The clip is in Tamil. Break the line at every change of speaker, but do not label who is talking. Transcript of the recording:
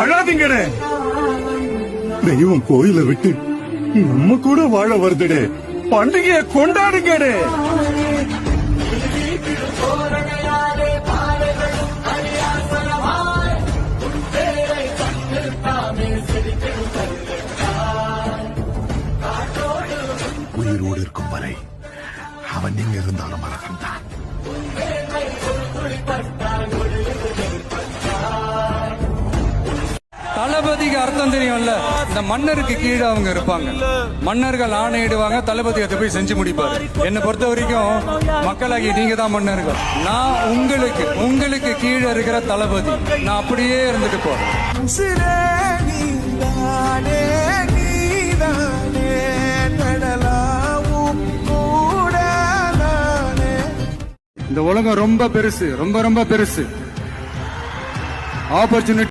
அழாதீங்கடே, தெய்வம் கோயில விட்டு நம்ம கூட வாழ வருதுடே. பண்டிகையை கொண்டாடுங்கடே.
உயிரோடு இருக்கும் வரை அவன் எங்க இருந்தாலும் மறந்தான்.
தளபதிக்கு அர்த்தம் தெரியும்ல, இந்த மன்னருக்கு கீழே அவங்க இருப்பாங்க. மன்னர்கள் ஆணையிடுவாங்க, தளபதி அதை போய் செஞ்சு முடிப்பாரு. என்னை பொறுத்த வரைக்கும் மக்களாகி நீங்க தான் மன்னர்கள். நான் உங்களுக்கு கீழே இருக்கிற தளபதி. நான் அப்படியே இருந்துட்டு போறேன். இந்த உலகம் ரொம்ப பெருசு, ரொம்ப ரொம்ப பெருசு. ஆப்பர்ச்சுனிட்டி